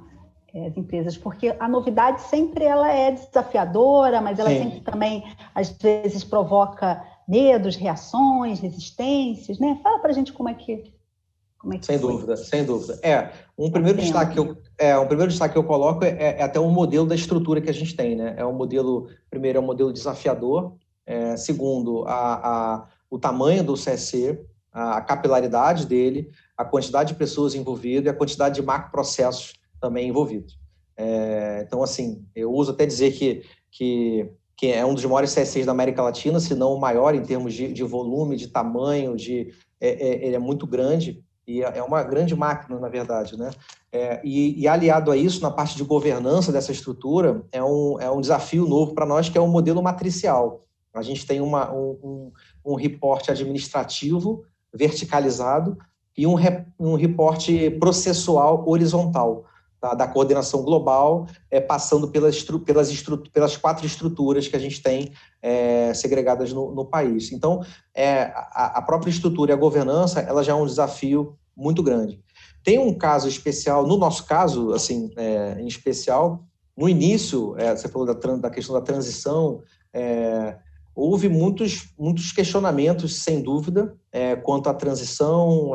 às empresas, porque a novidade sempre ela é desafiadora, mas ela sempre também, às vezes, provoca medos, reações, resistências, né? Fala para a gente como é que sem foi. dúvida, sem dúvida. Um primeiro destaque que eu coloco é até o modelo da estrutura que a gente tem, né? Primeiro, é um modelo desafiador. Segundo, o tamanho do CSC, a capilaridade dele, a quantidade de pessoas envolvidas e a quantidade de macroprocessos também envolvidos. Então, eu uso até dizer que é um dos maiores CSCs da América Latina, se não o maior em termos de volume, de tamanho, ele é muito grande e é uma grande máquina, na verdade, né? E aliado a isso, na parte de governança dessa estrutura, é um desafio novo para nós, que é o modelo matricial. A gente tem um reporte administrativo verticalizado e um reporte processual horizontal, tá? Da coordenação global, passando pelas 4 estruturas que a gente tem segregadas no país. Então, a própria estrutura e a governança, ela já é um desafio muito grande. Tem um caso especial, no nosso caso, em especial, no início, você falou da questão da transição, houve muitos questionamentos, sem dúvida, quanto à transição,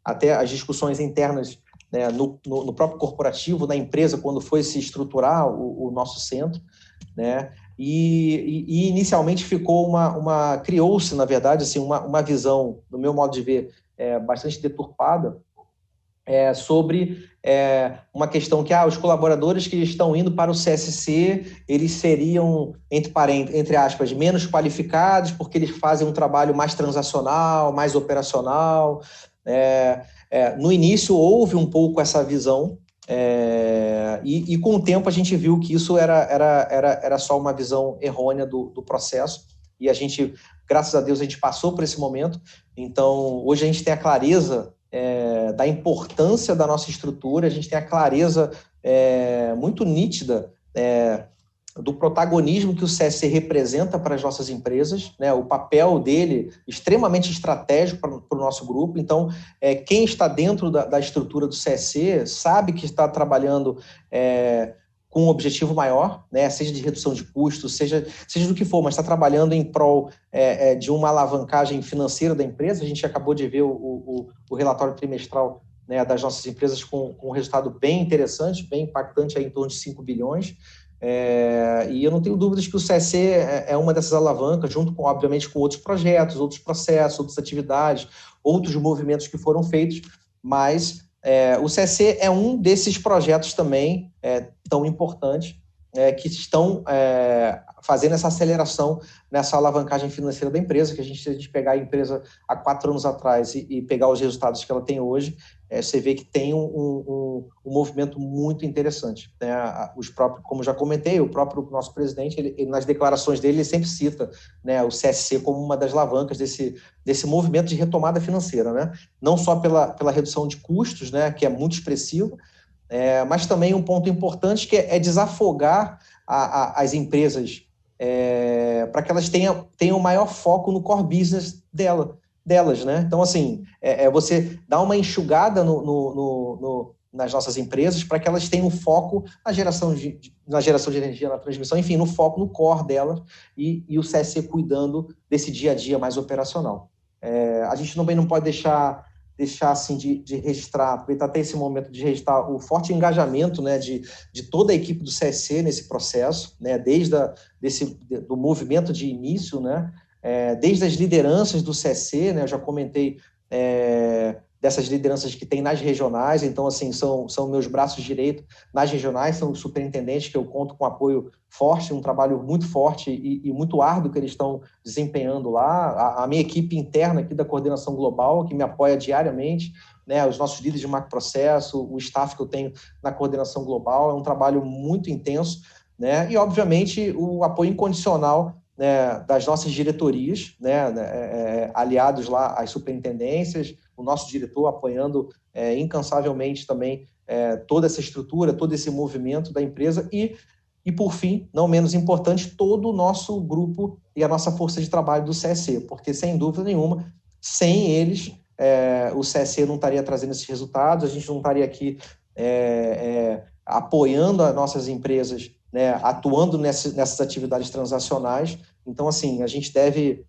até as discussões internas, né, no próprio corporativo, na empresa, quando foi se estruturar o nosso centro, né? E inicialmente criou-se, na verdade, uma visão, no meu modo de ver, bastante deturpada, sobre uma questão que os colaboradores que estão indo para o CSC, eles seriam, entre aspas, menos qualificados, porque eles fazem um trabalho mais transacional, mais operacional. No início houve um pouco essa visão, e com o tempo a gente viu que isso era só uma visão errônea do processo, e a gente, graças a Deus, a gente passou por esse momento. Então, hoje a gente tem a clareza da importância da nossa estrutura, a gente tem a clareza muito nítida do protagonismo que o CSC representa para as nossas empresas, né? O papel dele extremamente estratégico para o nosso grupo. Então, quem está dentro da estrutura do CSC sabe que está trabalhando com um objetivo maior, né, seja de redução de custos, seja do que for, mas está trabalhando em prol de uma alavancagem financeira da empresa. A gente acabou de ver o relatório trimestral, né, das nossas empresas com um resultado bem interessante, bem impactante, aí em torno de 5 bilhões. E eu não tenho dúvidas que o CSC é uma dessas alavancas, junto com, obviamente, com outros projetos, outros processos, outras atividades, outros movimentos que foram feitos, mas o CSC é um desses projetos também tão importantes que estão fazendo essa aceleração nessa alavancagem financeira da empresa, que se a gente pegar a empresa há 4 anos atrás e pegar os resultados que ela tem hoje, você vê que tem um movimento muito interessante, né? Como já comentei, o próprio nosso presidente, ele nas declarações dele, ele sempre cita, né, o CSC como uma das alavancas desse movimento de retomada financeira, né? Não só pela redução de custos, né, que é muito expressivo, mas também um ponto importante que é desafogar as empresas para que elas tenham maior foco no core business delas, né? Então, assim, você dá uma enxugada nas nossas empresas para que elas tenham foco na geração de energia, na transmissão, enfim, no foco no core delas e o CSC cuidando desse dia a dia mais operacional. A gente também não pode deixar assim, de registrar, aproveitar até esse momento de registrar o forte engajamento, né, de toda a equipe do CSC nesse processo, né, desde do movimento de início, né, desde as lideranças do CSC, né, eu já comentei dessas lideranças que tem nas regionais, então, assim, são meus braços direitos nas regionais, são os superintendentes que eu conto com apoio forte, um trabalho muito forte e muito árduo que eles estão desempenhando lá, a minha equipe interna aqui da coordenação global, que me apoia diariamente, né, os nossos líderes de macroprocesso, o staff que eu tenho na coordenação global, é um trabalho muito intenso, né, e, obviamente, o apoio incondicional, né, das nossas diretorias, né, aliados lá às superintendências, o nosso diretor apoiando incansavelmente também toda essa estrutura, todo esse movimento da empresa e, por fim, não menos importante, todo o nosso grupo e a nossa força de trabalho do CSC, porque, sem dúvida nenhuma, sem eles, o CSC não estaria trazendo esses resultados, a gente não estaria aqui apoiando as nossas empresas, né, atuando nessas atividades transacionais. Então, assim, a gente deve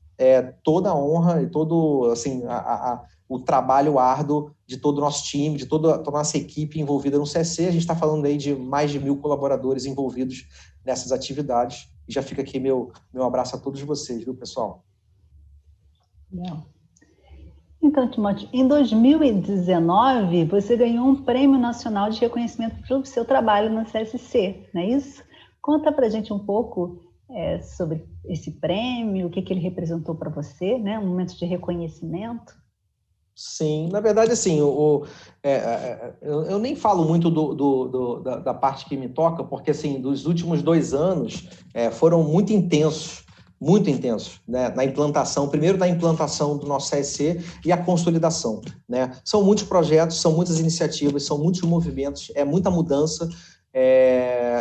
toda a honra e todo, assim, o trabalho árduo de todo o nosso time, de toda a nossa equipe envolvida no CSC. A gente está falando aí de mais de 1.000 colaboradores envolvidos nessas atividades. E já fica aqui meu abraço a todos vocês, viu, pessoal? Não. Então, Timóteo, em 2019, você ganhou um Prêmio Nacional de Reconhecimento pelo seu trabalho na CSC, não é isso? Conta para a gente um pouco sobre esse prêmio, o que ele representou para você, né? Um momento de reconhecimento. Sim, na verdade, assim, eu nem falo muito da parte que me toca, porque, assim, dos últimos 2 anos foram muito intensos, né, na implantação, primeiro na implantação do nosso CSC e a consolidação, né? São muitos projetos, são muitas iniciativas, são muitos movimentos, muita mudança,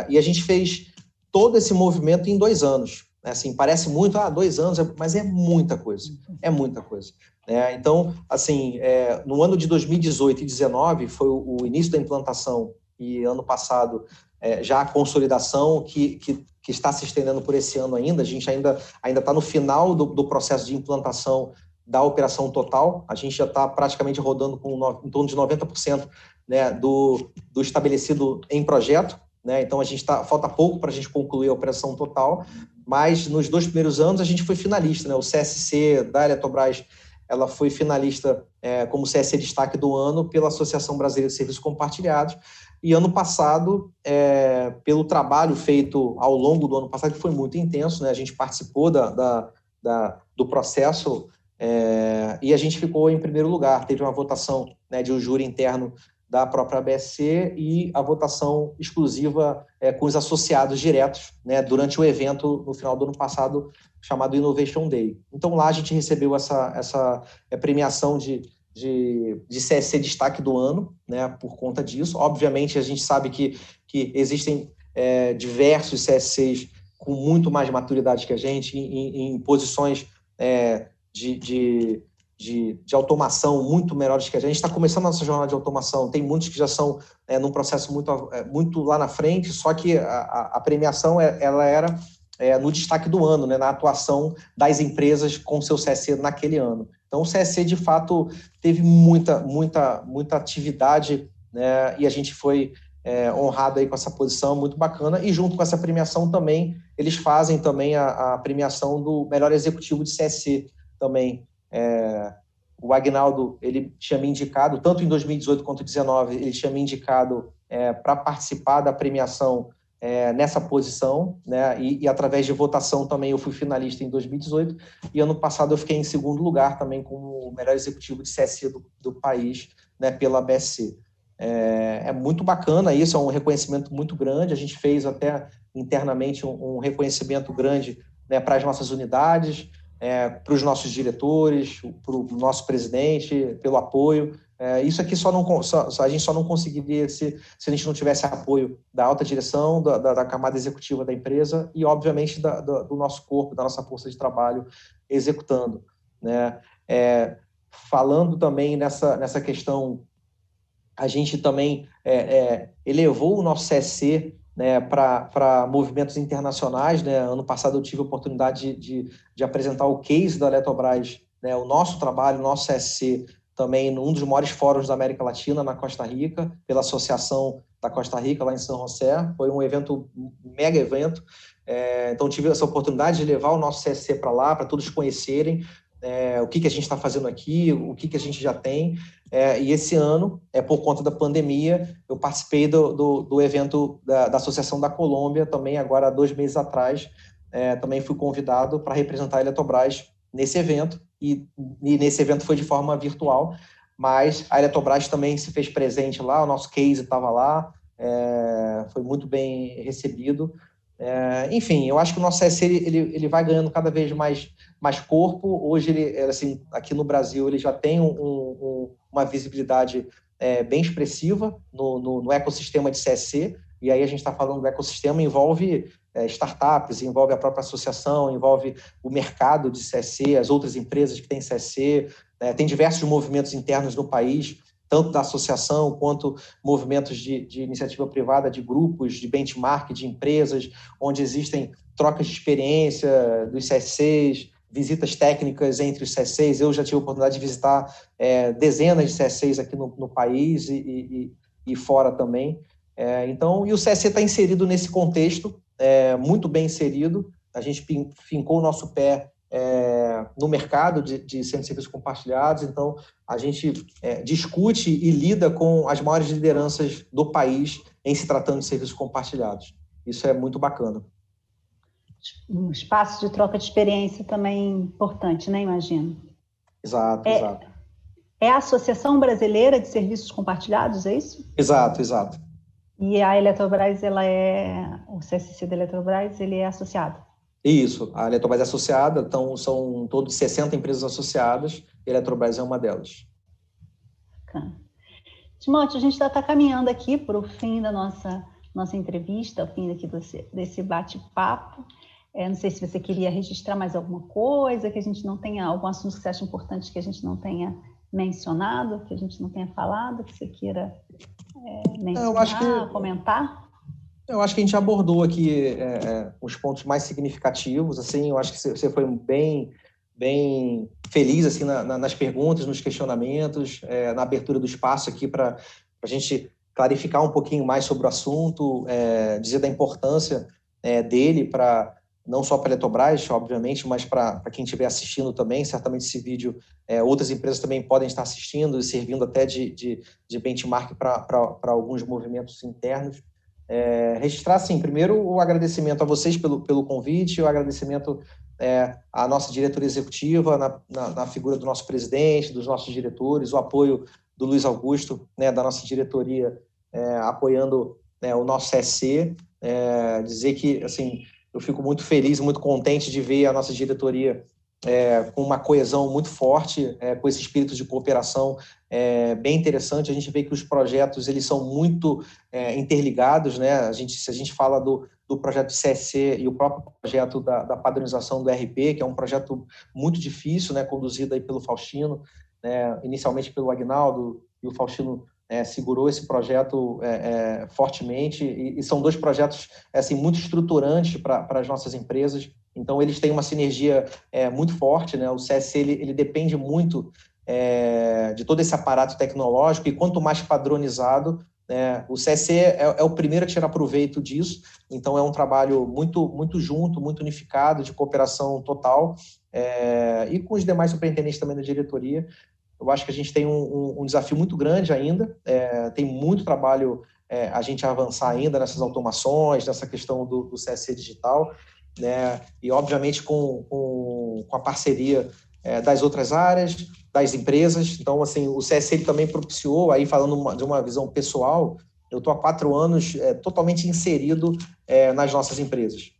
e a gente fez todo esse movimento em 2 anos. Assim, parece muito, 2 anos, mas é muita coisa, então, assim, no ano de 2018 e 2019 foi o início da implantação e ano passado já a consolidação que está se estendendo por esse ano ainda. A gente ainda está no final do processo de implantação da operação total. A gente já está praticamente rodando em torno de 90%, né, do estabelecido em projeto, né? Então, falta pouco para a gente concluir a operação total, mas nos 2 primeiros anos a gente foi finalista, né? O CSC da Eletrobras, ela foi finalista como CSC Destaque do Ano pela Associação Brasileira de Serviços Compartilhados, e ano passado, pelo trabalho feito ao longo do ano passado, que foi muito intenso, né? A gente participou do processo e a gente ficou em primeiro lugar. Teve uma votação, né, de um júri interno da própria ABSC e a votação exclusiva com os associados diretos, né, durante o evento no final do ano passado, chamado Innovation Day. Então, lá a gente recebeu essa premiação de CSC Destaque do Ano, né, por conta disso. Obviamente, a gente sabe que existem diversos CSCs com muito mais maturidade que a gente, em posições de de automação muito melhores que a gente está começando a nossa jornada de automação. Tem muitos que já são num processo muito lá na frente, só que a premiação ela era no destaque do ano, né, na atuação das empresas com seu CSC naquele ano. Então, o CSC, de fato, teve muita atividade, né, e a gente foi honrado aí com essa posição, muito bacana. E junto com essa premiação também, eles fazem também a premiação do melhor executivo de CSC também. O Agnaldo, ele tinha me indicado, tanto em 2018 quanto em 2019, ele tinha me indicado para participar da premiação nessa posição, né? E através de votação também eu fui finalista em 2018, e ano passado eu fiquei em segundo lugar também como o melhor executivo de CSC do país, né, pela BSC. É muito bacana isso, é um reconhecimento muito grande. A gente fez até internamente um reconhecimento grande, né, para as nossas unidades, para os nossos diretores, para o nosso presidente, pelo apoio. Isso aqui a gente só não conseguiria se a gente não tivesse apoio da alta direção, da camada executiva da empresa e, obviamente, do nosso corpo, da nossa força de trabalho executando, né? Falando também nessa questão, a gente também elevou o nosso CSC, né, para movimentos internacionais, né? Ano passado eu tive a oportunidade de apresentar o case da Eletrobras, né, o nosso trabalho, o nosso CSC, também num dos maiores fóruns da América Latina, na Costa Rica, pela Associação da Costa Rica, lá em São José. Foi um evento, um mega evento. Então, tive essa oportunidade de levar o nosso CSC para lá, para todos conhecerem o que a gente está fazendo aqui, o que a gente já tem. E esse ano, por conta da pandemia, eu participei do evento da Associação da Colômbia, também agora há 2 meses atrás. Também fui convidado para representar a Eletrobras nesse evento, e nesse evento foi de forma virtual, mas a Eletrobras também se fez presente lá, o nosso case estava lá, foi muito bem recebido. Enfim, eu acho que o nosso CSC ele vai ganhando cada vez mais corpo. Hoje, assim, aqui no Brasil, ele já tem uma visibilidade bem expressiva no ecossistema de CSC, e aí a gente está falando do ecossistema, envolve startups, envolve a própria associação, envolve o mercado de CSC, as outras empresas que têm CSC, tem diversos movimentos internos no país, tanto da associação quanto movimentos de iniciativa privada, de grupos, de benchmark, de empresas, onde existem trocas de experiência dos CSCs, visitas técnicas entre os CSCs. Eu já tive a oportunidade de visitar dezenas de CSCs aqui no país e fora também. Então, e o CSC está inserido nesse contexto, muito bem inserido. A gente fincou o nosso pé no mercado de centros de serviços compartilhados. Então, a gente discute e lida com as maiores lideranças do país em se tratando de serviços compartilhados. Isso é muito bacana. Um espaço de troca de experiência também importante, né? Imagino. Exato. É a Associação Brasileira de Serviços Compartilhados, é isso? Exato. E a Eletrobras, o CSC da Eletrobras, ele é associado? Isso, a Eletrobras é associada, então são todos 60 empresas associadas, e a Eletrobras é uma delas. Bacana. Timóteo, a gente já está caminhando aqui para o fim da nossa entrevista, o fim aqui desse bate-papo. Não sei se você queria registrar mais alguma coisa, que a gente não tenha, algum assunto que você acha importante que a gente não tenha mencionado, que a gente não tenha falado, que você queira mencionar, comentar? Eu acho que a gente abordou aqui os pontos mais significativos. Assim, eu acho que você foi bem feliz assim, nas perguntas, nos questionamentos, na abertura do espaço aqui para a gente clarificar um pouquinho mais sobre o assunto, dizer da importância dele para não só para a Eletrobras, obviamente, mas para quem estiver assistindo também. Certamente esse vídeo, outras empresas também podem estar assistindo e servindo até de benchmark para alguns movimentos internos. Registrar, assim, primeiro o agradecimento a vocês pelo convite, o agradecimento à nossa diretoria executiva, na figura do nosso presidente, dos nossos diretores, o apoio do Luiz Augusto, né, da nossa diretoria, apoiando o nosso CSC. Dizer que, assim, eu fico muito feliz, muito contente de ver a nossa diretoria com uma coesão muito forte, com esse espírito de cooperação bem interessante. A gente vê que os projetos eles são muito interligados, né? Se a gente fala do projeto de CSC e o próprio projeto da padronização do RP, que é um projeto muito difícil, né? Conduzido aí pelo Faustino, né? Inicialmente pelo Agnaldo, e o Faustino segurou esse projeto fortemente, e são dois projetos assim, muito estruturantes para as nossas empresas. Então, eles têm uma sinergia muito forte, né? O CSC ele depende muito de todo esse aparato tecnológico, e quanto mais padronizado, o CSC é o primeiro a tirar proveito disso. Então, é um trabalho muito, muito junto, muito unificado, de cooperação total, e com os demais superintendentes também da diretoria. Eu acho que a gente tem um desafio muito grande ainda, tem muito trabalho a gente avançar ainda nessas automações, nessa questão do CSC digital, né? E, obviamente, com a parceria das outras áreas, das empresas. Então, assim, o CSC ele também propiciou, aí falando de uma visão pessoal, eu estou há 4 anos totalmente inserido nas nossas empresas.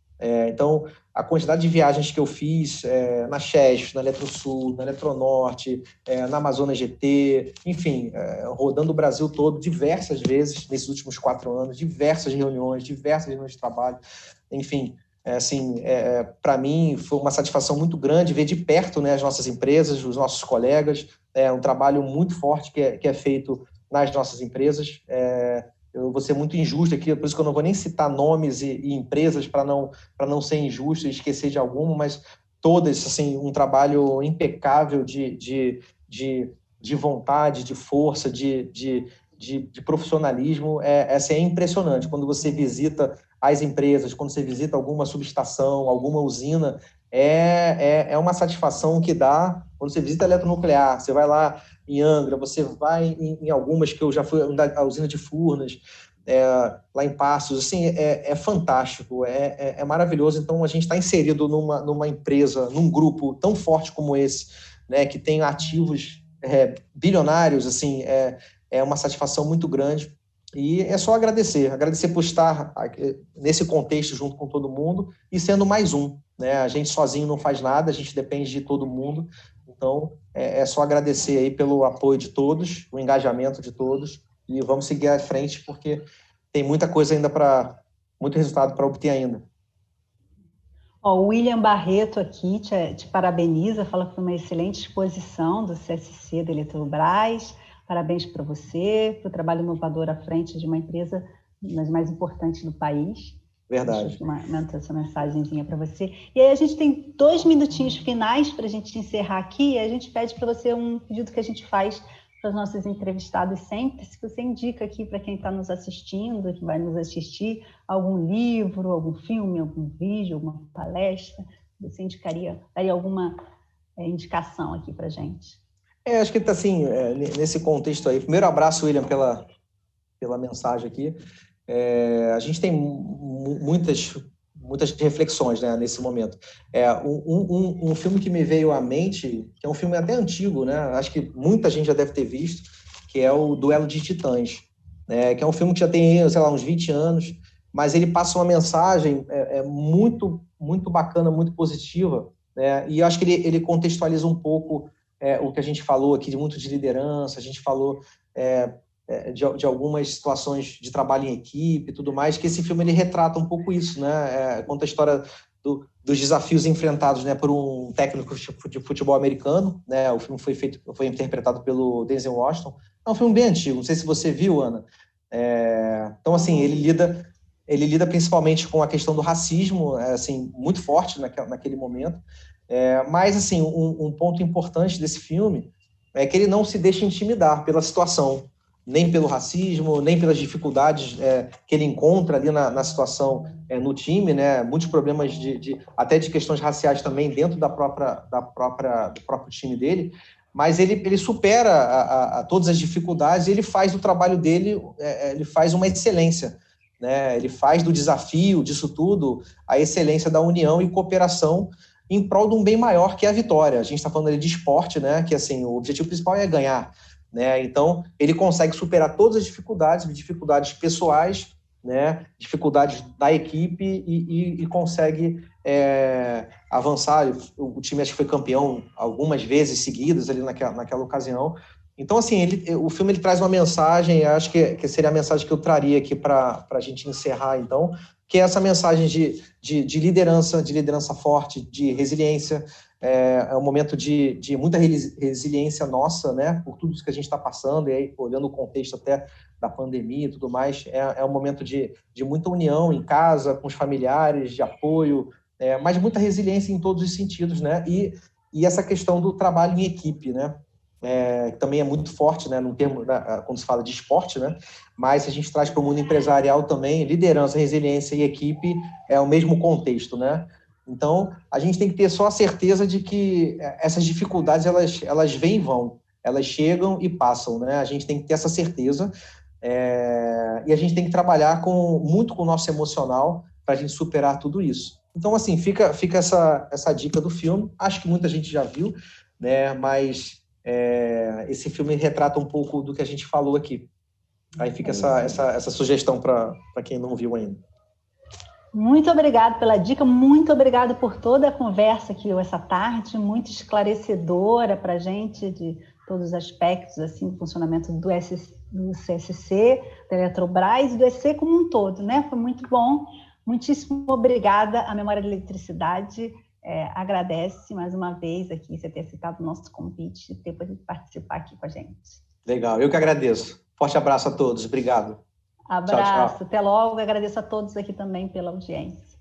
Então, a quantidade de viagens que eu fiz na Chesf, na Eletrosul, na Eletronorte, na Amazonas GT, enfim, rodando o Brasil todo diversas vezes nesses últimos 4 anos, diversas reuniões de trabalho, enfim. Para mim foi uma satisfação muito grande ver de perto, né, as nossas empresas, os nossos colegas, um trabalho muito forte que é feito nas nossas empresas. Eu vou ser muito injusto aqui, por isso que eu não vou nem citar nomes e empresas para não ser injusto e esquecer de alguma, mas todas, assim, um trabalho impecável de vontade, de força, de profissionalismo. É impressionante. Quando você visita as empresas, quando você visita alguma subestação, alguma usina, é uma satisfação que dá. Quando você visita a eletronuclear, você vai lá em Angra, você vai em algumas que eu já fui, a usina de Furnas, lá em Passos, assim, é fantástico, é maravilhoso. Então, a gente está inserido numa empresa, num grupo tão forte como esse, né, que tem ativos bilionários, assim, é uma satisfação muito grande. E é só agradecer por estar nesse contexto junto com todo mundo e sendo mais um, né? A gente sozinho não faz nada, a gente depende de todo mundo. Então, é só agradecer aí pelo apoio de todos, o engajamento de todos, e vamos seguir à frente, porque tem muita coisa ainda muito resultado para obter ainda. O William Barreto aqui te parabeniza, fala que foi uma excelente exposição do CSC da Eletrobras. Parabéns para você, para o trabalho inovador à frente de uma empresa das mais importantes do país. Verdade. Deixa eu mandar essa mensagenzinha para você. E aí a gente tem 2 minutinhos finais para a gente encerrar aqui, e a gente pede para você um pedido que a gente faz para os nossos entrevistados sempre, se você indica aqui para quem está nos assistindo, que vai nos assistir, algum livro, algum filme, algum vídeo, alguma palestra, você daria alguma indicação aqui para a gente? Acho que está assim, nesse contexto aí. Primeiro, abraço, William, pela mensagem aqui. A gente tem muitas reflexões, né, nesse momento. Um filme que me veio à mente, que é um filme até antigo, né, acho que muita gente já deve ter visto, que é o Duelo de Titãs, né, que é um filme que já tem, sei lá, uns 20 anos, mas ele passa uma mensagem muito, muito bacana, muito positiva, né, e acho que ele contextualiza um pouco o que a gente falou aqui, muito de liderança, a gente falou de algumas situações de trabalho em equipe e tudo mais, que esse filme ele retrata um pouco isso, né? Conta a história dos desafios enfrentados, né, por um técnico de futebol americano, né? O filme foi interpretado pelo Denzel Washington. É um filme bem antigo, não sei se você viu, Ana. Então, assim, ele lida principalmente com a questão do racismo, assim, muito forte naquele momento. Mas, assim, um ponto importante desse filme é que ele não se deixa intimidar pela situação, nem pelo racismo, nem pelas dificuldades que ele encontra ali na situação no time, né? Muitos problemas até de questões raciais também dentro do próprio time dele, mas ele supera todas as dificuldades e ele faz do trabalho dele, ele faz uma excelência, né? Ele faz do desafio disso tudo a excelência da união e cooperação em prol de um bem maior, que é a vitória. A gente está falando ali de esporte, né? Que assim, o objetivo principal é ganhar, né? Então, ele consegue superar todas as dificuldades pessoais, né? Dificuldades da equipe e consegue avançar. O time acho que foi campeão algumas vezes seguidas ali naquela ocasião. Então, assim, o filme ele traz uma mensagem, acho que seria a mensagem que eu traria aqui para a gente encerrar, então, que é essa mensagem de liderança forte, de resiliência. É um momento de muita resiliência nossa, né, por tudo isso que a gente está passando, e aí, olhando o contexto até da pandemia e tudo mais, é um momento de muita união em casa, com os familiares, de apoio, mas muita resiliência em todos os sentidos, né, e essa questão do trabalho em equipe, né, que também é muito forte, né, no termo, quando se fala de esporte, né, mas se a gente traz para o mundo empresarial também, liderança, resiliência e equipe é o mesmo contexto, né? Então, a gente tem que ter só a certeza de que essas dificuldades, elas vêm e vão, elas chegam e passam, né? A gente tem que ter essa certeza, e a gente tem que trabalhar muito com o nosso emocional para a gente superar tudo isso. Então, assim, fica essa dica do filme. Acho que muita gente já viu, né? Mas esse filme retrata um pouco do que a gente falou aqui. Aí fica essa sugestão para quem não viu ainda. Muito obrigada pela dica, muito obrigada por toda a conversa aqui essa tarde, muito esclarecedora para a gente de todos os aspectos assim, do funcionamento do CSC, da Eletrobras e do EC como um todo, né? Foi muito bom, muitíssimo obrigada. A Memória da Eletricidade agradece mais uma vez aqui você ter aceitado o nosso convite e ter podido participar aqui com a gente. Legal, eu que agradeço. Forte abraço a todos, obrigado. Abraço, tchau, tchau. Até logo. Agradeço a todos aqui também pela audiência.